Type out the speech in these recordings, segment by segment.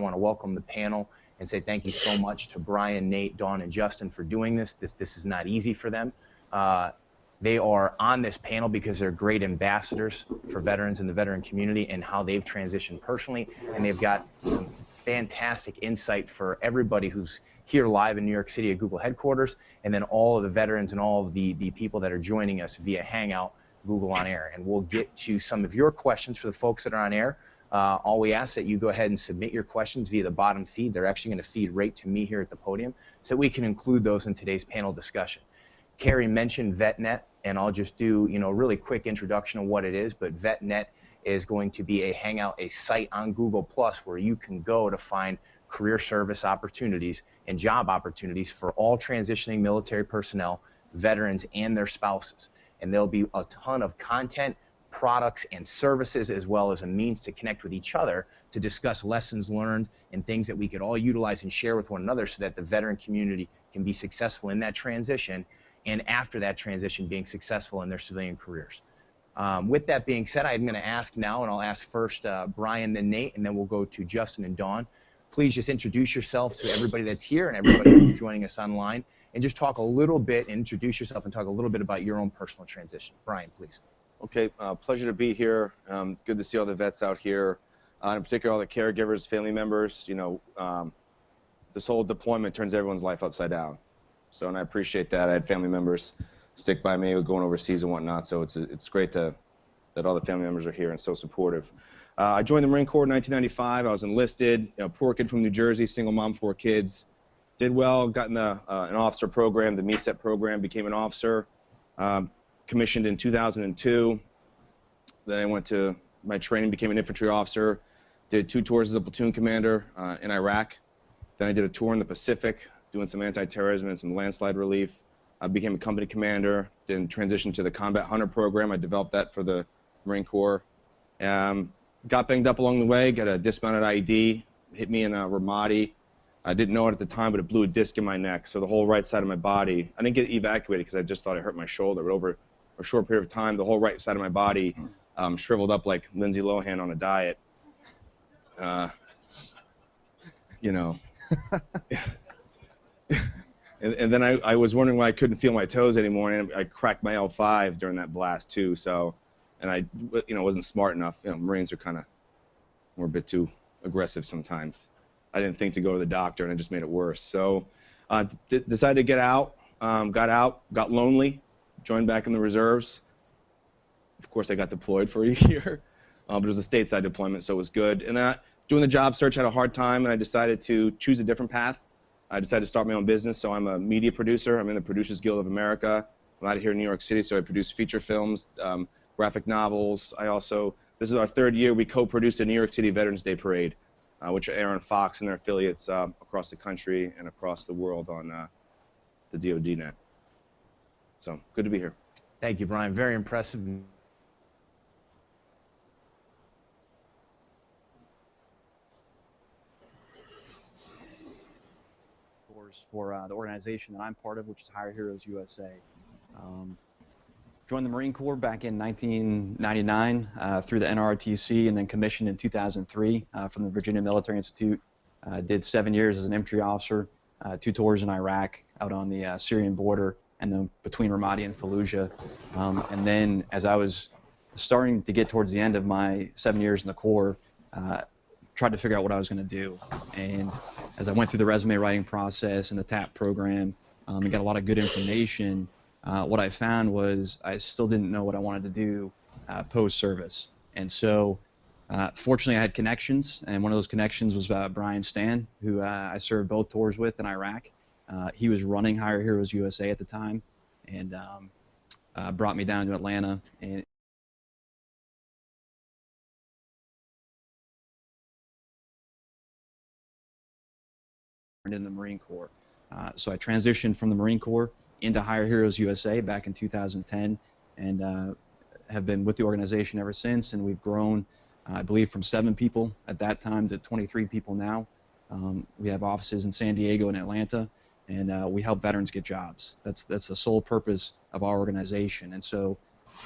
want to welcome the panel and say thank you so much to Brian, Nate, Dawn, and Justin for doing this. This is not easy for them. They are on this panel because they're great ambassadors for veterans in the veteran community and how they've transitioned personally, and they've got some fantastic insight for everybody who's here live in New York City at Google headquarters, and then all of the veterans and all of the people that are joining us via Hangout, Google On Air. And we'll get to some of your questions for the folks that are on air. All we ask that you go ahead and submit your questions via the bottom feed. They're actually going to feed right to me here at the podium so that we can include those in today's panel discussion. Carrie mentioned VetNet, and I'll just do a really quick introduction of what it is, but VetNet is going to be a Hangout, a site on Google Plus where you can go to find career service opportunities and job opportunities for all transitioning military personnel, veterans, and their spouses. And there'll be a ton of content, products, and services, as well as a means to connect with each other to discuss lessons learned and things that we could all utilize and share with one another so that the veteran community can be successful in that transition, and after that transition being successful in their civilian careers. With that being said, I'm going to ask now, and I'll ask first Brian, then Nate, and then we'll go to Justin and Dawn. Please just introduce yourself to everybody that's here and everybody who's joining us online, and just talk a little bit, introduce yourself and talk a little bit about your own personal transition. Brian, please. Okay, pleasure to be here. Good to see all the vets out here, in particular all the caregivers, family members. This whole deployment turns everyone's life upside down. So, and I appreciate that. I had family members stick by me going overseas and whatnot, so it's great that all the family members are here and so supportive. I joined the Marine Corps in 1995. I was enlisted, poor kid from New Jersey, single mom, 4 kids. Did well, got in an officer program, the MESTEP program, became an officer, commissioned in 2002. Then I went to my training, became an infantry officer, did 2 tours as a platoon commander in Iraq. Then I did a tour in the Pacific, doing some anti-terrorism and some landslide relief. I became a company commander, then transitioned to the Combat Hunter program. I developed that for the Marine Corps. Got banged up along the way, got a dismounted IED, hit me in Ramadi. I didn't know it at the time, but it blew a disc in my neck, so the whole right side of my body, I didn't get evacuated because I just thought I hurt my shoulder, but over a short period of time, the whole right side of my body shriveled up like Lindsay Lohan on a diet. And then I was wondering why I couldn't feel my toes anymore, and I cracked my L5 during that blast too. So, and I, wasn't smart enough. Marines are we're a bit too aggressive sometimes. I didn't think to go to the doctor, and it just made it worse. So, decided to get out. Got out, got lonely, joined back in the reserves. Of course, I got deployed for a year, but it was a stateside deployment, so it was good. And doing the job search, had a hard time, and I decided to choose a different path. I decided to start my own business, so I'm a media producer. I'm in the Producers Guild of America. I'm out of here in New York City, so I produce feature films, graphic novels. This is our 3rd year, we co-produced a New York City Veterans Day Parade, which air on Fox and their affiliates across the country and across the world on the DoD net. So, good to be here. Thank you, Brian. Very impressive. For the organization that I'm part of, which is Hire Heroes USA. Joined the Marine Corps back in 1999 through the NROTC, and then commissioned in 2003 from the Virginia Military Institute. Did 7 years as an infantry officer, 2 tours in Iraq, out on the Syrian border, and then between Ramadi and Fallujah. And then as I was starting to get towards the end of my 7 years in the Corps, tried to figure out what I was going to do. And as I went through the resume writing process and the TAP program and got a lot of good information, what I found was I still didn't know what I wanted to do post-service. And so fortunately I had connections, and one of those connections was Brian Stann, who I served both tours with in Iraq. He was running Hire Heroes USA at the time, and brought me down to Atlanta. And in the Marine Corps. So I transitioned from the Marine Corps into Hire Heroes USA back in 2010, and have been with the organization ever since, and we've grown, I believe, from 7 people at that time to 23 people now. We have offices in San Diego and Atlanta, and we help veterans get jobs. That's the sole purpose of our organization. And so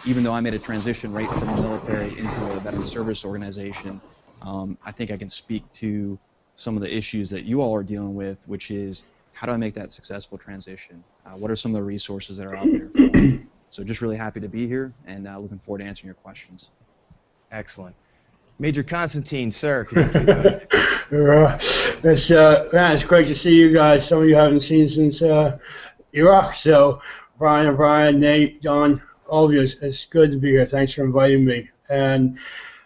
even though I made a transition right from the military into a veteran service organization, I think I can speak to some of the issues that you all are dealing with, which is how do I make that successful transition? What are some of the resources that are out there for me? So just really happy to be here and looking forward to answering your questions. Excellent. Major Constantine, sir, could you please go ahead? It's great to see you guys. Some of you haven't seen since Iraq. So Brian, Nate, Don, all of you, it's good to be here. Thanks for inviting me. And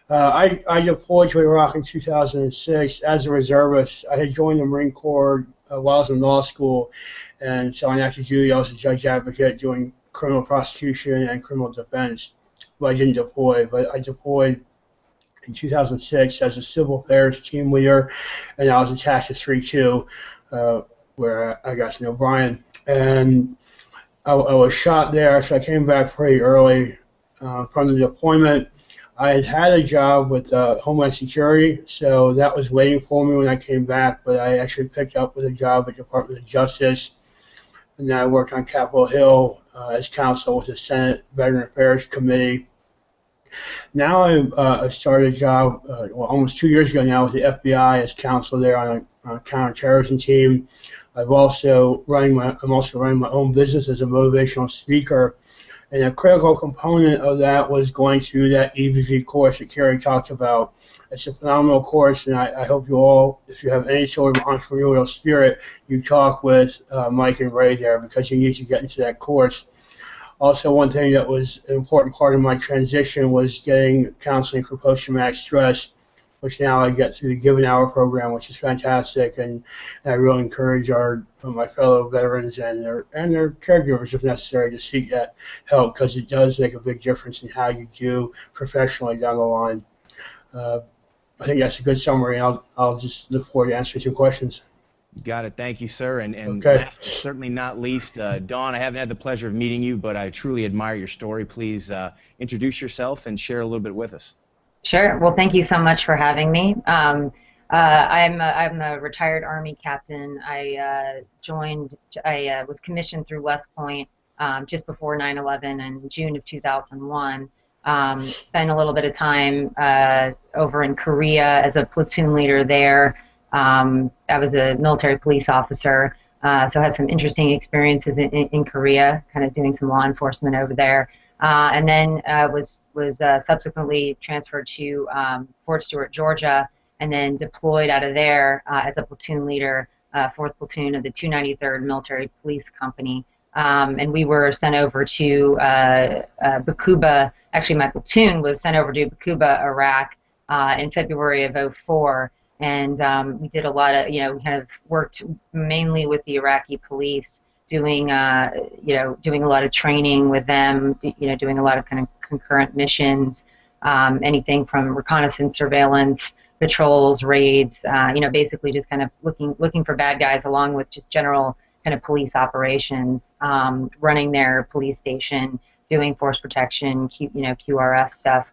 I deployed to Iraq in 2006 as a reservist. I had joined the Marine Corps while I was in law school, and so on active duty I was a judge advocate doing criminal prosecution and criminal defense. But I didn't deploy. But I deployed in 2006 as a civil affairs team leader, and I was attached to 3-2, where I got to know Brian. And I was shot there, so I came back pretty early from the deployment. I had a job with Homeland Security, so that was waiting for me when I came back, but I actually picked up with a job at the Department of Justice, and then I worked on Capitol Hill as counsel with the Senate Veteran Affairs Committee. Now I started a job almost 2 years ago now with the FBI as counsel there on a counterterrorism team. I'm also running my own business as a motivational speaker. And a critical component of that was going through that EVP course that Kerry talked about. It's a phenomenal course, and I hope you all, if you have any sort of entrepreneurial spirit, you talk with Mike and Ray there, because you need to get into that course. Also, one thing that was an important part of my transition was getting counseling for post-traumatic stress, which now I get through the Give an Hour program, which is fantastic, and I really encourage my fellow veterans and their caregivers, if necessary, to seek that help, because it does make a big difference in how you do professionally down the line. I think that's a good summary. I'll just look forward to answering some questions. Got it. Thank you, sir. And okay. Last but certainly not least, Dawn, I haven't had the pleasure of meeting you, but I truly admire your story. Please introduce yourself and share a little bit with us. Sure. Well, thank you so much for having me. I'm a retired Army captain. I was commissioned through West Point just before 9/11 in June of 2001. Spent a little bit of time over in Korea as a platoon leader there. I was a military police officer, so I had some interesting experiences in Korea, kind of doing some law enforcement over there. And then was subsequently transferred to Fort Stewart, Georgia, and then deployed out of there as a platoon leader, 4th Platoon of the 293rd Military Police Company. And we were sent over to Bakuba. Actually, my platoon was sent over to Bakuba, Iraq, in February of '04. And we did a lot of, we kind of worked mainly with the Iraqi police, doing a lot of training with them, doing a lot of kind of concurrent missions, anything from reconnaissance, surveillance, patrols, raids, basically just kind of looking for bad guys, along with just general kind of police operations, running their police station, doing force protection, QRF stuff.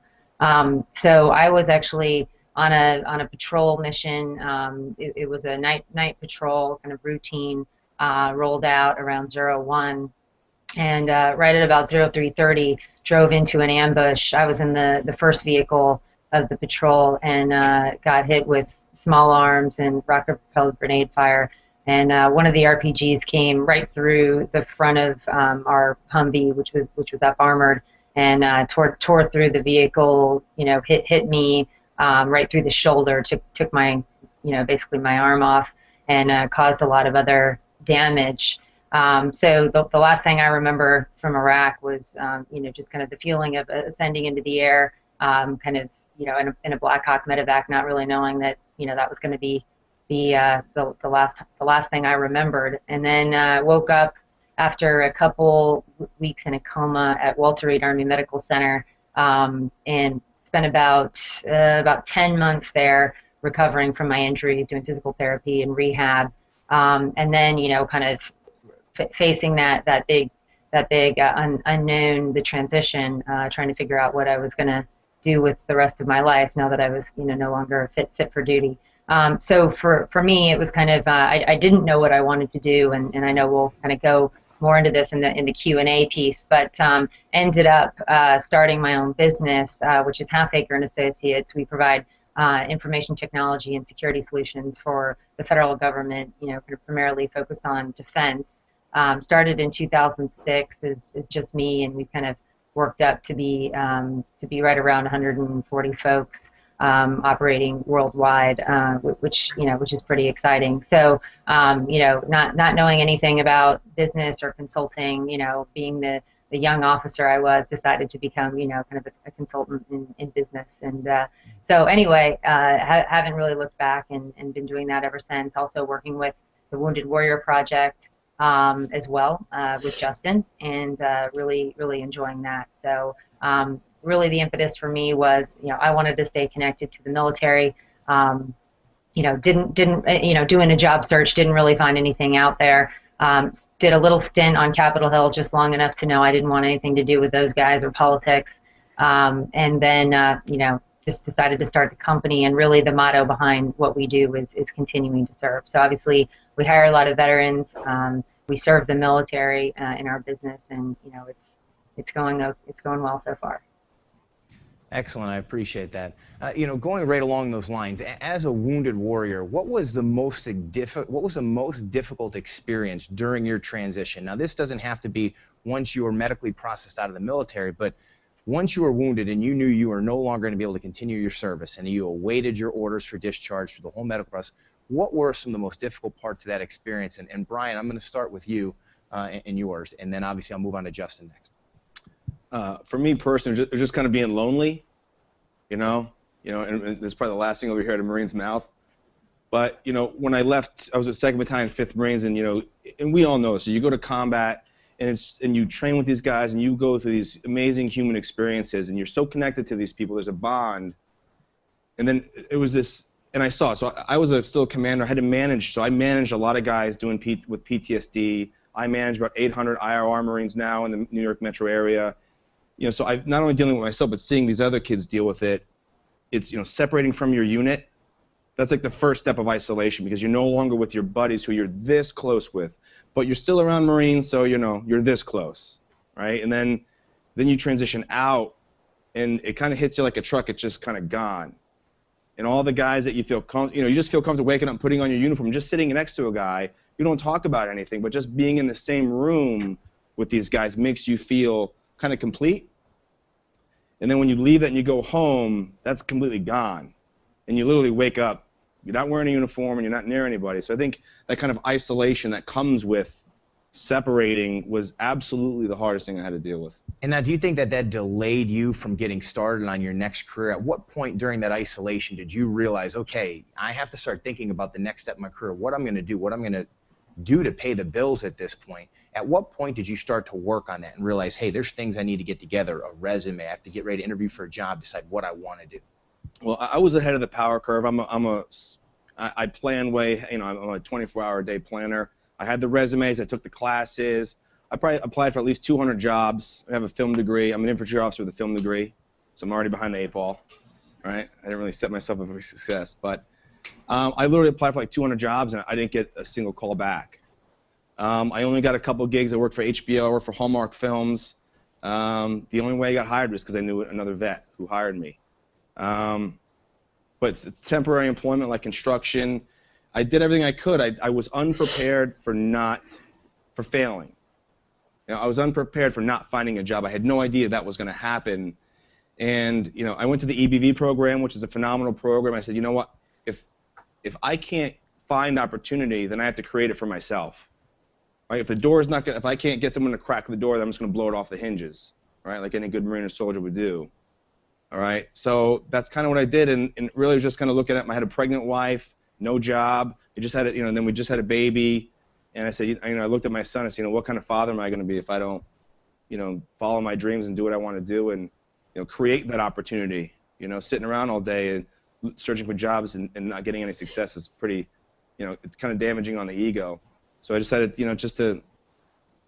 So I was actually on a patrol mission. It was a night patrol kind of routine, rolled out around 01, and right at about 03:30 drove into an ambush. I was in the first vehicle of the patrol and got hit with small arms and rocket propelled grenade fire, and one of the RPGs came right through the front of our Humvee, which was up armored, and tore through the vehicle, hit me right through the shoulder, took my, basically my arm off, and caused a lot of other damage. So the last thing I remember from Iraq was, just kind of the feeling of ascending into the air, kind of, in a Black Hawk medevac, not really knowing that, that was going to be the last thing I remembered. And then woke up after a couple weeks in a coma at Walter Reed Army Medical Center, and spent about 10 months there recovering from my injuries, doing physical therapy and rehab, and then kind of facing that big unknown, the transition, trying to figure out what I was going to do with the rest of my life now that I was no longer fit for duty. So for me, it was kind of I didn't know what I wanted to do, and I know we'll kind of go more into this in the Q&A piece, but ended up starting my own business, which is Halfeker and Associates. We provide information technology and security solutions for the federal government, kind of primarily focused on defense. Started in 2006 is just me, and we've kind of worked up to be right around 140 folks operating worldwide, which is pretty exciting. So not knowing anything about business or consulting, being the young officer I was, decided to become kind of a consultant in business. And so anyway, haven't really looked back and been doing that ever since. Also working with the Wounded Warrior Project as well with Justin, and really enjoying that. So really the impetus for me was, I wanted to stay connected to the military. Didn't doing a job search, didn't really find anything out there. Did a little stint on Capitol Hill, just long enough to know I didn't want anything to do with those guys or politics. And then just decided to start the company, and really the motto behind what we do is continuing to serve. So obviously we hire a lot of veterans. We serve the military in our business, and it's going well so far. Excellent. I appreciate that. Going right along those lines, as a wounded warrior, what was the most difficult experience during your transition? Now, this doesn't have to be once you were medically processed out of the military, but once you were wounded and you knew you were no longer going to be able to continue your service, and you awaited your orders for discharge through the whole medical process, what were some of the most difficult parts of that experience? And Brian, I'm going to start with you and yours, and then obviously I'll move on to Justin next. For me personally, it was just kind of being lonely, and it's probably the last thing over here at a Marine's mouth. But, when I left, I was at 2nd Battalion, 5th Marines, and, and we all know, so you go to combat, and you train with these guys, and you go through these amazing human experiences, and you're so connected to these people, there's a bond. And then it was this, and I saw it. So I was still a commander. I had to manage, so I managed a lot of guys with PTSD. I manage about 800 IRR Marines now in the New York metro area. So I'm not only dealing with myself, but seeing these other kids deal with it. It's, separating from your unit. That's like the first step of isolation, because you're no longer with your buddies who you're this close with, but you're still around Marines, so you're this close, right? And then you transition out, and it kind of hits you like a truck. It's just kind of gone. And all the guys that you feel, you just feel comfortable waking up and putting on your uniform, just sitting next to a guy. You don't talk about anything, but just being in the same room with these guys makes you feel kind of complete. And then when you leave that and you go home, that's completely gone. And you literally wake up, you're not wearing a uniform, and you're not near anybody. So I think that kind of isolation that comes with separating was absolutely the hardest thing I had to deal with. And now, do you think that delayed you from getting started on your next career? At what point during that isolation did you realize, okay, I have to start thinking about the next step in my career, what I'm going to do, what I'm going to do to pay the bills at this point? At what point did you start to work on that and realize, hey, there's things I need to get together, a resume, I have to get ready to interview for a job, decide what I want to do? Well, I was ahead of the power curve. I plan way, I'm a 24-hour-a-day planner. I had the resumes, I took the classes. I probably applied for at least 200 jobs. I have a film degree. I'm an infantry officer with a film degree, so I'm already behind the 8 ball, right? I didn't really set myself up for success, but I literally applied for like 200 jobs, and I didn't get a single call back. I only got a couple gigs. I worked for HBO, I worked for Hallmark Films. The only way I got hired was because I knew another vet who hired me. But it's temporary employment, like construction. I did everything I could. I was unprepared for failing. I was unprepared for not finding a job. I had no idea that was going to happen. And I went to the EBV program, which is a phenomenal program. I said, you know what? If I can't find opportunity, then I have to create it for myself. Right? If the door is not good, if I can't get someone to crack the door, then I'm just going to blow it off the hinges, right? Like any good Marine or soldier would do. All right. So that's kind of what I did, and really was just kind of looking at. I had a pregnant wife, no job. We just had and then we just had a baby, and I said, I looked at my son and said, what kind of father am I going to be if I don't, follow my dreams and do what I want to do, and create that opportunity. Sitting around all day and searching for jobs and not getting any success is pretty, it's kind of damaging on the ego. So I decided, just to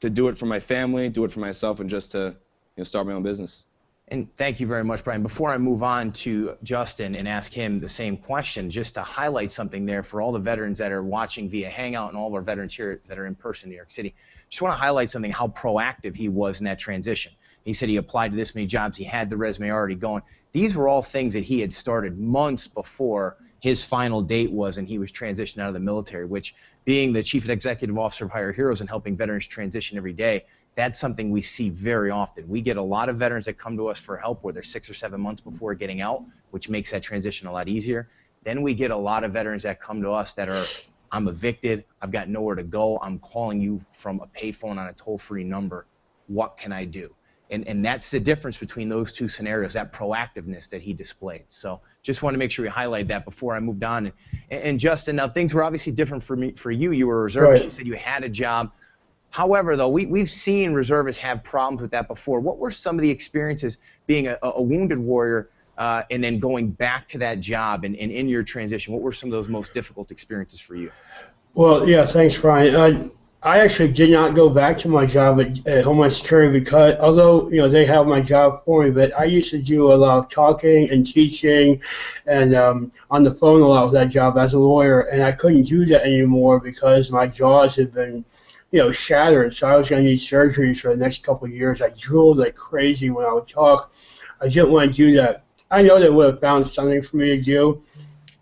do it for my family, do it for myself, and just to start my own business. And thank you very much, Brian. Before I move on to Justin and ask him the same question, just to highlight something there for all the veterans that are watching via Hangout and all of our veterans here that are in person in New York City, just want to highlight something, how proactive he was in that transition. He said he applied to this many jobs. He had the resume already going. These were all things that he had started months before his final date was, and he was transitioning out of the military, which, being the Chief Executive Officer of Hire Heroes and helping veterans transition every day, that's something we see very often. We get a lot of veterans that come to us for help where they're 6 or 7 months before getting out, which makes that transition a lot easier. Then we get a lot of veterans that come to us that are, I'm evicted, I've got nowhere to go, I'm calling you from a payphone on a toll-free number. What can I do? And that's the difference between those two scenarios, that proactiveness that he displayed. So just want to make sure we highlight that before I moved on. And Justin, now things were obviously different for you. You were a reservist. Right. You said you had a job. However, though, we've seen reservists have problems with that before. What were some of the experiences being a wounded warrior and then going back to that job and in your transition? What were some of those most difficult experiences for you? Well, yeah, thanks, Brian. I actually did not go back to my job at Homeland Security because, although they have my job for me, but I used to do a lot of talking and teaching and on the phone a lot with that job as a lawyer, and I couldn't do that anymore because my jaws had been shattered. So I was going to need surgeries for the next couple of years. I drooled like crazy when I would talk. I didn't want to do that. I know they would have found something for me to do,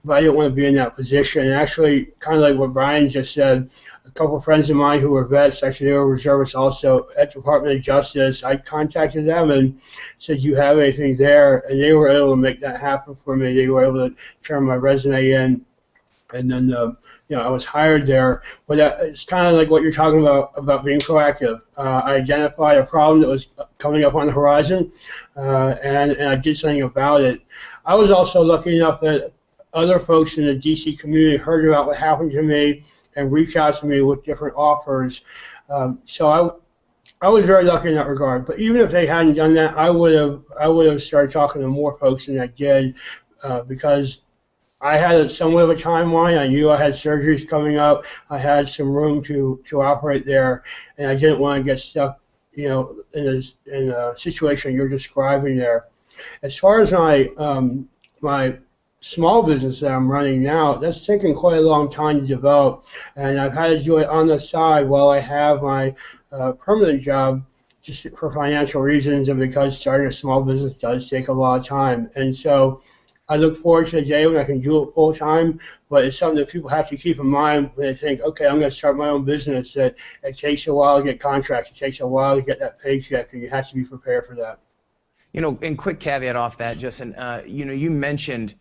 but I didn't want to be in that position. And actually, kind of like what Brian just said, a couple of friends of mine who were vets, actually they were reservists also at the Department of Justice, I contacted them and said, do you have anything there? And they were able to make that happen for me. They were able to turn my resume in, and then I was hired there. But it's kind of like what you're talking about being proactive. I identified a problem that was coming up on the horizon, and I did something about it. I was also lucky enough that other folks in the DC community heard about what happened to me and reached out to me with different offers. So I was very lucky in that regard. But even if they hadn't done that, I would have started talking to more folks than I did because I had somewhat of a timeline. I knew I had surgeries coming up. I had some room to operate there, and I didn't want to get stuck, in a situation you're describing there. As far as my small business that I'm running now, that's taken quite a long time to develop, and I've had to do it on the side while I have my permanent job, just for financial reasons and because starting a small business does take a lot of time. And so I look forward to the day when I can do it full time, but it's something that people have to keep in mind when they think, okay, I'm going to start my own business, that it takes a while to get contracts, it takes a while to get that paycheck, and you have to be prepared for that. And quick caveat off that, Justin, you mentioned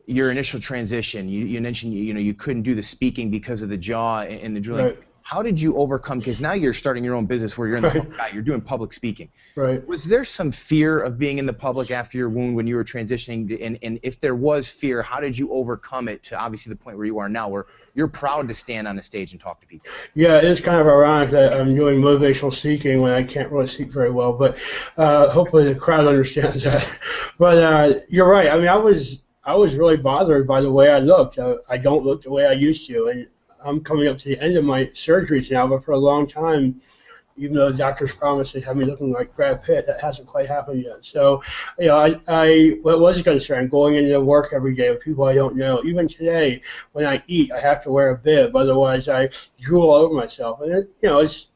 your initial transition. You mentioned you couldn't do the speaking because of the jaw and the drilling. Right. How did you overcome? Because now you're starting your own business where you're in the public eye, you're doing public speaking. Right. Was there some fear of being in the public after your wound when you were transitioning? And if there was fear, how did you overcome it to obviously the point where you are now, where you're proud to stand on the stage and talk to people? Yeah, it's kind of ironic that I'm doing motivational speaking when I can't really speak very well, but hopefully the crowd understands that. But you're right. I mean, I was really bothered by the way I looked. I don't look the way I used to, and I'm coming up to the end of my surgeries now, but for a long time, even though the doctors promised they have me looking like Brad Pitt, that hasn't quite happened yet. So, I was concerned going into work every day with people I don't know. Even today, when I eat, I have to wear a bib, otherwise I drool all over myself. And it's,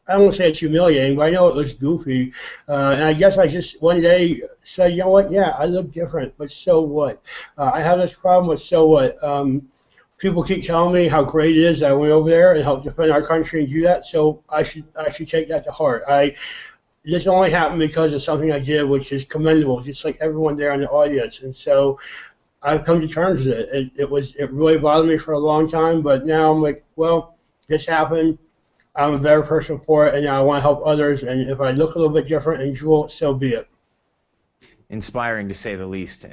I don't want to say it's humiliating, but I know it looks goofy. And I guess I just one day said, you know what, yeah, I look different, but so what? I have this problem with so what. People keep telling me how great it is that I went over there and helped defend our country and do that, so I should take that to heart. This only happened because of something I did, which is commendable, just like everyone there in the audience. And so I've come to terms with it. It really bothered me for a long time, but now I'm like, well, this happened. I'm a better person for it, and now I want to help others. And if I look a little bit different and drool, so be it. Inspiring, to say the least.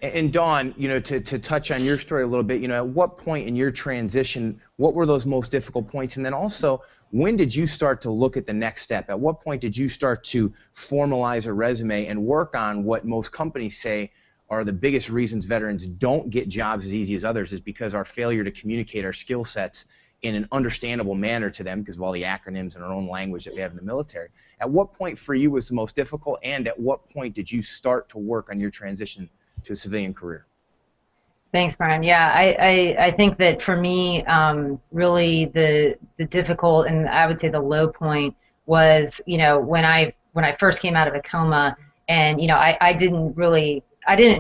And Dawn, to touch on your story a little bit, at what point in your transition, what were those most difficult points? And then also, when did you start to look at the next step? At what point did you start to formalize a resume and work on what most companies say are the biggest reasons veterans don't get jobs as easy as others, is because our failure to communicate our skill sets in an understandable manner to them because of all the acronyms and our own language that we have in the military. At what point for you was the most difficult, and at what point did you start to work on your transition to a civilian career? Thanks, Brian. Yeah, I think that for me, really the difficult, and I would say the low point was, when I when I first came out of a coma, and I didn't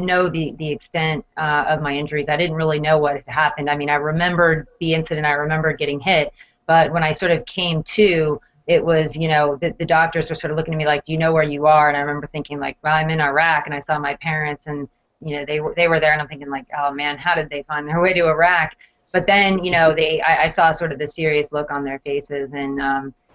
know the extent of my injuries. I didn't really know what had happened. I mean, I remembered the incident. I remembered getting hit, but when I sort of came to, it was, the doctors were sort of looking at me like, do you know where you are? And I remember thinking like, well, I'm in Iraq, and I saw my parents, and they were there, and I'm thinking like, oh man, how did they find their way to Iraq? But then, I saw sort of the serious look on their faces, and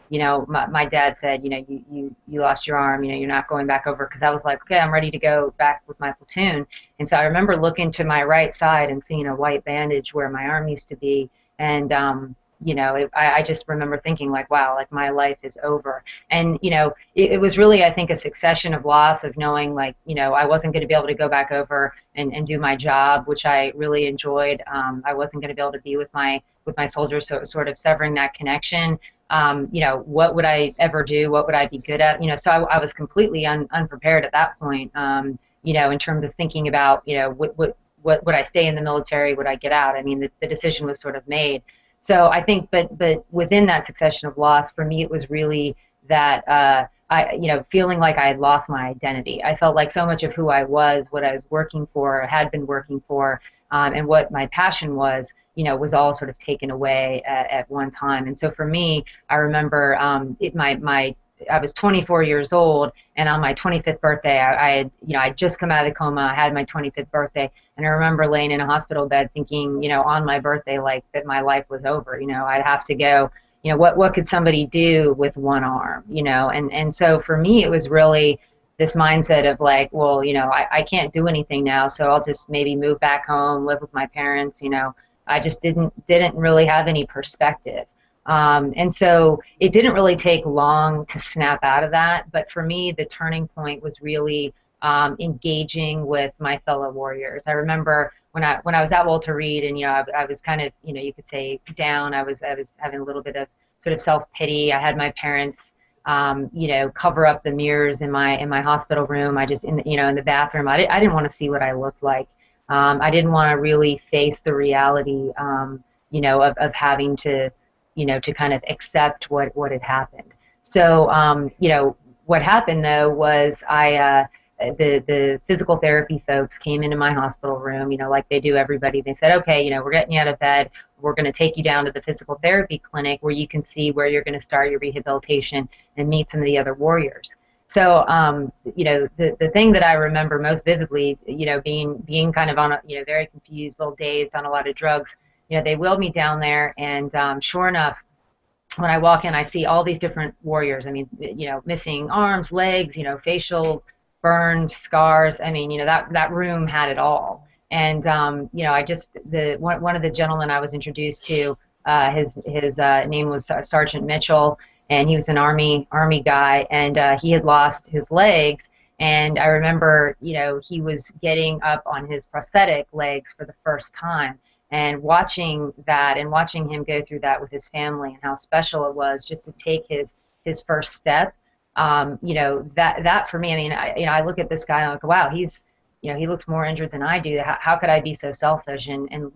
my dad said, you lost your arm, you're not going back over, because I was like, okay, I'm ready to go back with my platoon. And so I remember looking to my right side and seeing a white bandage where my arm used to be, and I just remember thinking like, wow, like my life is over. And it was really, I think, a succession of loss of knowing like, I wasn't going to be able to go back over and do my job, which I really enjoyed. I wasn't going to be able to be with my soldiers, so it was sort of severing that connection. What would I ever do? What would I be good at? So I was completely unprepared at that point, in terms of thinking about, what would I stay in the military? Would I get out? I mean, the decision was sort of made. So I think, but within that succession of loss, for me, it was really that, feeling like I had lost my identity. I felt like so much of who I was, what I was working for, had been working for, and what my passion was all sort of taken away at one time. And so for me, I remember I was 24 years old, and on my 25th birthday, I'd just come out of the coma. I had my 25th birthday, and I remember laying in a hospital bed thinking, on my birthday, like that my life was over. I'd have to go. What could somebody do with one arm? And so for me, it was really this mindset of like, well, I can't do anything now, so I'll just maybe move back home, live with my parents. I just didn't really have any perspective. And so it didn't really take long to snap out of that. But for me, the turning point was really engaging with my fellow warriors. I remember when I was at Walter Reed, and I was kind of, you could say down. I was having a little bit of sort of self-pity. I had my parents cover up the mirrors in my hospital room. I just in the bathroom. I didn't want to see what I looked like. I didn't want to really face the reality, of having to, to kind of accept what had happened. So, what happened though was the physical therapy folks came into my hospital room, like they do everybody. They said, okay, we're getting you out of bed. We're going to take you down to the physical therapy clinic where you can see where you're going to start your rehabilitation and meet some of the other warriors. So, the thing that I remember most vividly, being kind of on a, very confused, little dazed, on a lot of drugs, they wheeled me down there, and sure enough, when I walk in, I see all these different warriors. I mean, missing arms, legs, facial burns, scars. I mean, that room had it all. And, I just, one of the gentlemen I was introduced to, his name was Sergeant Mitchell, and he was an army guy, and he had lost his legs. And I remember, he was getting up on his prosthetic legs for the first time, and watching that and watching him go through that with his family, and how special it was just to take his first step. That for me, I mean, I look at this guy and I'm like, wow, he's, he looks more injured than I do. How could I be so selfish and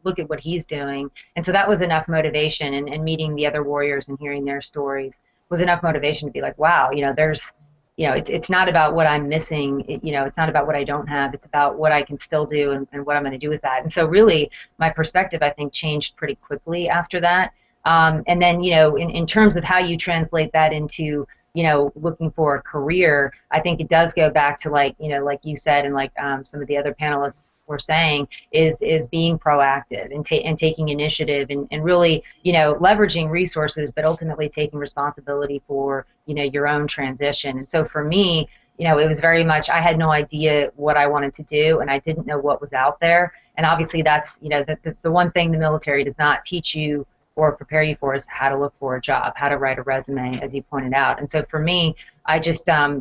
look at what he's doing? And so that was enough motivation, and meeting the other warriors and hearing their stories was enough motivation to be like, wow, there's, it's not about what I'm missing. It's not about what I don't have. It's about what I can still do and what I'm going to do with that. And so really my perspective, I think, changed pretty quickly after that. And then, in terms of how you translate that into, looking for a career, I think it does go back to like you said, and like some of the other panelists were saying, is being proactive and taking initiative and really, leveraging resources, but ultimately taking responsibility for, your own transition. And so for me, it was very much, I had no idea what I wanted to do, and I didn't know what was out there. And obviously that's, the one thing the military does not teach you or prepare you for is how to look for a job, how to write a resume, as you pointed out. And so for me, I just, I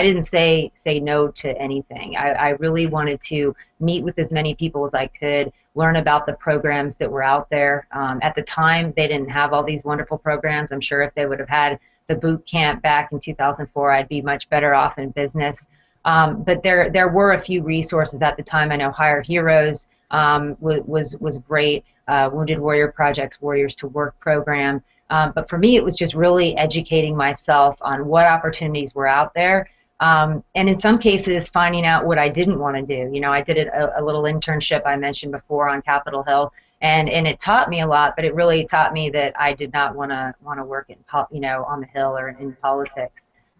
didn't say no to anything. I really wanted to meet with as many people as I could, learn about the programs that were out there. At the time, they didn't have all these wonderful programs. I'm sure if they would have had the boot camp back in 2004, I'd be much better off in business. But there were a few resources at the time. I know Hire Heroes was great. Wounded Warrior Project's Warriors to Work program. But for me, it was just really educating myself on what opportunities were out there. And in some cases, finding out what I didn't want to do. You know, I did a little internship I mentioned before on Capitol Hill, and it taught me a lot. But it really taught me that I did not want to work in, you know, on the Hill or in politics.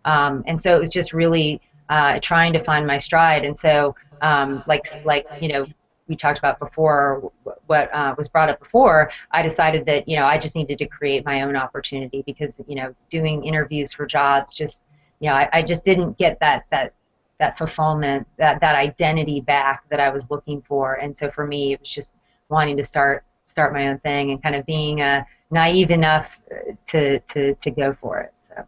And so it was just really trying to find my stride. And so, like you know, we talked about before, what was brought up before, I decided that, you know, I just needed to create my own opportunity, because, you know, doing interviews for jobs just, you know, I just didn't get that fulfillment, that identity back that I was looking for. And so for me, it was just wanting to start my own thing and kind of being naive enough to go for it. So.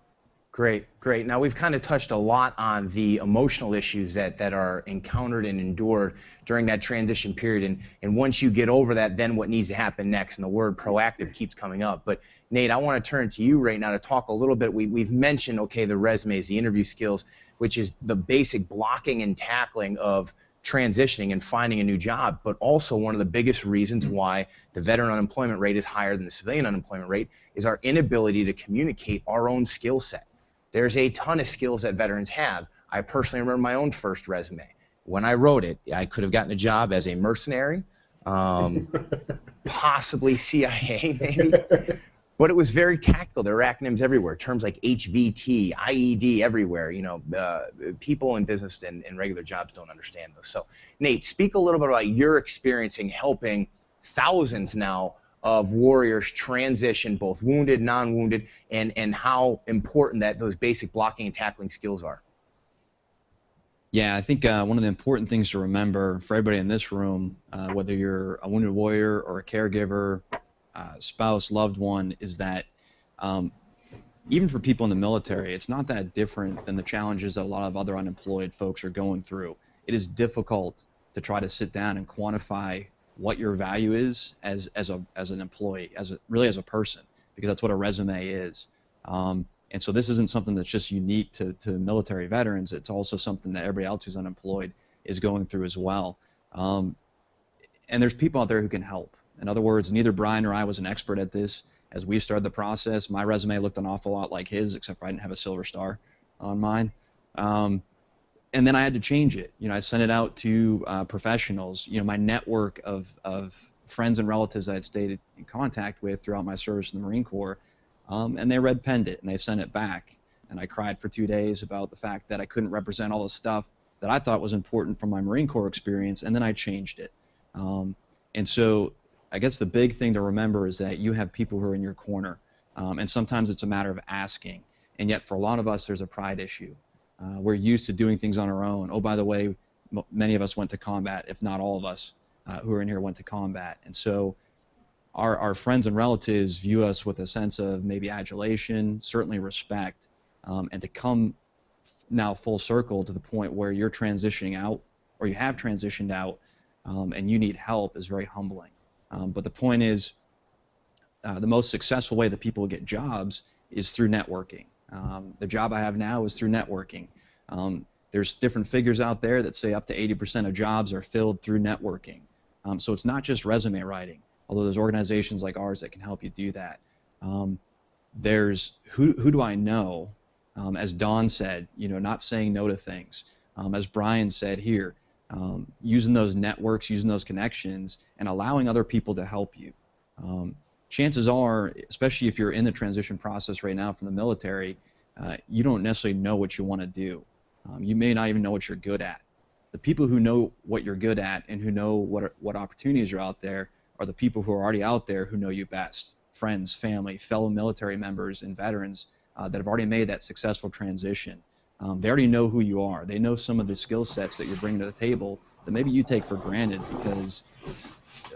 Great, great. Now, we've kind of touched a lot on the emotional issues that are encountered and endured during that transition period. And once you get over that, then what needs to happen next? And the word proactive keeps coming up. But Nate, I want to turn to you right now to talk a little bit. We've mentioned, okay, the resumes, the interview skills, which is the basic blocking and tackling of transitioning and finding a new job, but also one of the biggest reasons why the veteran unemployment rate is higher than the civilian unemployment rate is our inability to communicate our own skill set. There's a ton of skills that veterans have. I personally remember my own first resume. When I wrote it, I could have gotten a job as a mercenary, possibly CIA maybe, but it was very tactical. There were acronyms everywhere, terms like HVT, IED everywhere. You know, people in business and regular jobs don't understand those. So Nate, speak a little bit about your experience in helping thousands now of warriors transition, both wounded, non-wounded, and how important that those basic blocking and tackling skills are. Yeah, I think one of the important things to remember for everybody in this room, whether you're a wounded warrior or a caregiver, spouse, loved one, is that even for people in the military, it's not that different than the challenges that a lot of other unemployed folks are going through. It is difficult to try to sit down and quantify what your value is as an employee, really as a person, because that's what a resume is. And so this isn't something that's just unique to military veterans. It's also something that everybody else who's unemployed is going through as well. And there's people out there who can help. In other words, neither Brian nor I was an expert at this. As we started the process, my resume looked an awful lot like his, except for I didn't have a silver star on mine. And then I had to change it. You know, I sent it out to professionals. You know, my network of friends and relatives I had stayed in contact with throughout my service in the Marine Corps, and they red-penned it and they sent it back. And I cried for 2 days about the fact that I couldn't represent all the stuff that I thought was important from my Marine Corps experience, and then I changed it. And so I guess the big thing to remember is that you have people who are in your corner, and sometimes it's a matter of asking. And yet for a lot of us, there's a pride issue. We're used to doing things on our own. Oh, by the way, many of us went to combat, if not all of us who are in here went to combat. And so our friends and relatives view us with a sense of maybe adulation, certainly respect, and to come now full circle to the point where you're transitioning out, or you have transitioned out, and you need help is very humbling. But the point is, the most successful way that people get jobs is through networking. The job I have now is through networking. There's different figures out there that say up to 80% of jobs are filled through networking. So it's not just resume writing, although there's organizations like ours that can help you do that. There's who do I know, as Dawn said, you know, not saying no to things. As Brian said here, using those networks, using those connections, and allowing other people to help you. Chances are, especially if you're in the transition process right now from the military, you don't necessarily know what you want to do. You may not even know what you're good at. The people who know what you're good at and who know what opportunities are out there are the people who are already out there who know you best. Friends, family, fellow military members, and veterans that have already made that successful transition. They already know who you are. They know some of the skill sets that you're bringing to the table that maybe you take for granted because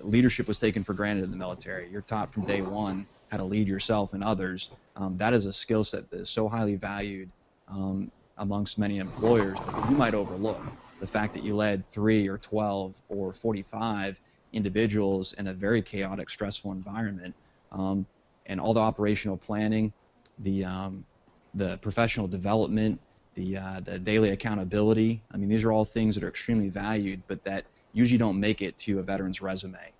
leadership was taken for granted in the military. You're taught from day one how to lead yourself and others. That is a skill set that is so highly valued amongst many employers that you might overlook. The fact that you led 3 or 12 or 45 individuals in a very chaotic, stressful environment, and all the operational planning, the professional development, the daily accountability. I mean, these are all things that are extremely valued, but that usually don't make it to a veteran's resume.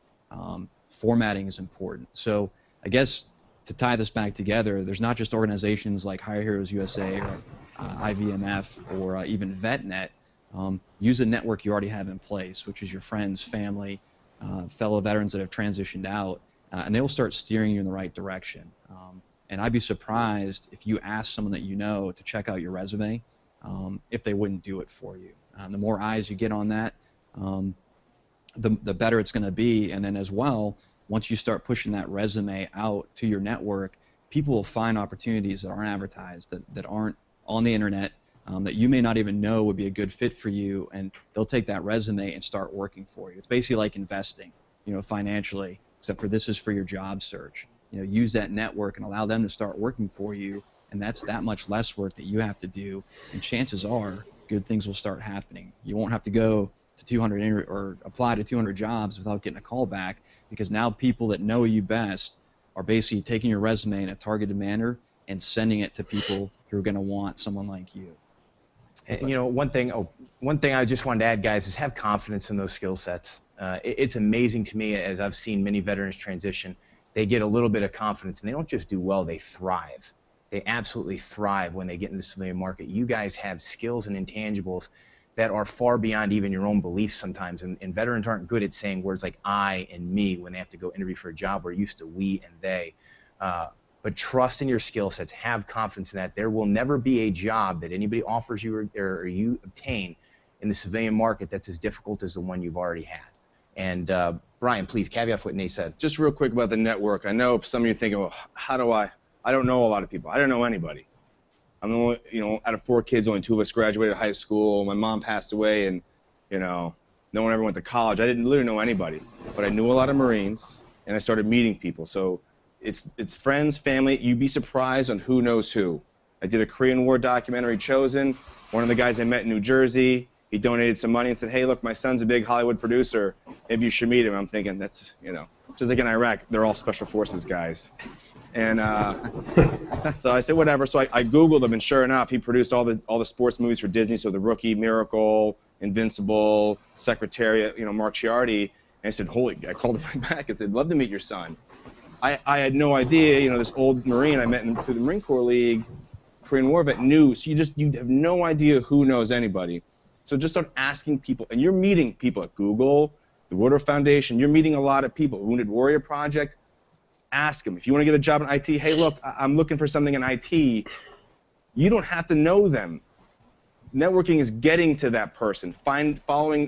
Formatting is important. So I guess to tie this back together, there's not just organizations like Hire Heroes USA or IVMF or even VetNet. Use a network you already have in place, which is your friends, family, fellow veterans that have transitioned out, and they will start steering you in the right direction. And I'd be surprised if you ask someone that you know to check out your resume if they wouldn't do it for you. The more eyes you get on that, the better it's going to be. And then as well, once you start pushing that resume out to your network, people will find opportunities that aren't advertised, that aren't on the internet, that you may not even know would be a good fit for you, and they'll take that resume and start working for you. It's basically like investing, financially, except for this is for your job search. Use that network and allow them to start working for you, and that's that much less work that you have to do, and chances are good things will start happening. You won't have to go to 200 or apply to 200 jobs without getting a call back, because now people that know you best are basically taking your resume in a targeted manner and sending it to people who are going to want someone like you. And, one thing I just wanted to add, guys, is have confidence in those skill sets. It's amazing to me, as I've seen many veterans transition, they get a little bit of confidence, and they don't just do well, they thrive. They absolutely thrive when they get into the civilian market. You guys have skills and intangibles that are far beyond even your own beliefs sometimes, and veterans aren't good at saying words like I and me when they have to go interview for a job. We're used to we and they. But trust in your skill sets, have confidence in that. There will never be a job that anybody offers you or you obtain in the civilian market that's as difficult as the one you've already had. And Brian, please caveat what Nate said. Just real quick about the network. I know some of you are thinking, well, how do I don't know a lot of people. I don't know anybody. I'm the only, out of 4 kids, only 2 of us graduated high school. My mom passed away, and, no one ever went to college. I didn't literally know anybody, but I knew a lot of Marines, and I started meeting people. So it's friends, family. You'd be surprised on who knows who. I did a Korean War documentary, Chosen. One of the guys I met in New Jersey, he donated some money and said, hey, look, my son's a big Hollywood producer. Maybe you should meet him. I'm thinking, that's, just like in Iraq, they're all special forces guys. And so I said, whatever. So I Googled him, and sure enough, he produced all the sports movies for Disney. So The Rookie, Miracle, Invincible, Secretariat, Mark Ciardi. And I said, I called him right back and said, love to meet your son. I had no idea, this old Marine I met through the Marine Corps League, Korean War vet, knew. So you have no idea who knows anybody. So just start asking people, and you're meeting people at Google, the Woodruff Foundation. You're meeting a lot of people. Wounded Warrior Project. Ask them. If you want to get a job in IT, hey, look, I'm looking for something in IT. You don't have to know them. Networking is getting to that person,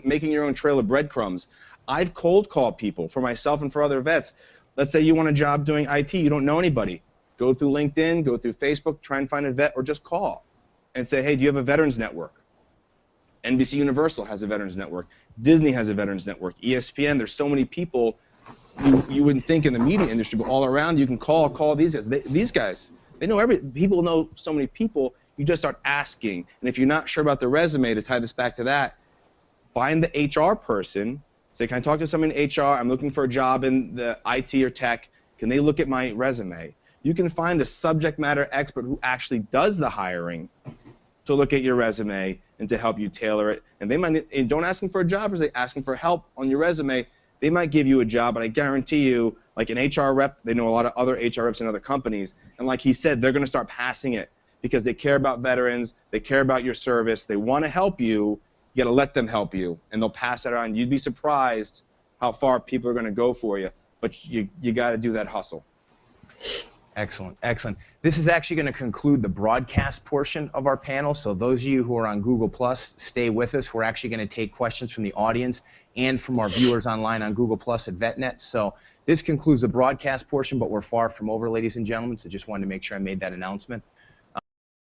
making your own trail of breadcrumbs. I've cold called people for myself and for other vets. Let's say you want a job doing IT, you don't know anybody. Go through LinkedIn, go through Facebook, try and find a vet, or just call and say, hey, do you have a veterans network? NBC Universal has a veterans network. Disney has a veterans network. ESPN, there's so many people you wouldn't think in the media industry, but all around you can call these guys. These guys, they know people know so many people. You just start asking. And if you're not sure about the resume, to tie this back to that, find the HR person. Say, can I talk to someone in HR? I'm looking for a job in the IT or tech. Can they look at my resume? You can find a subject matter expert who actually does the hiring to look at your resume and to help you tailor it. And they might, and don't ask them for a job, or they asking for help on your resume. They might give you a job, but I guarantee you, like an HR rep, they know a lot of other HR reps in other companies. And like he said, they're going to start passing it because they care about veterans. They care about your service. They want to help you. You got to let them help you, and they'll pass it on. You'd be surprised how far people are going to go for you, but you got to do that hustle. Excellent, excellent. This is actually going to conclude the broadcast portion of our panel. So those of you who are on Google+, stay with us. We're actually going to take questions from the audience and from our viewers online on Google+ at VetNet. So this concludes the broadcast portion, but we're far from over, ladies and gentlemen. So just wanted to make sure I made that announcement.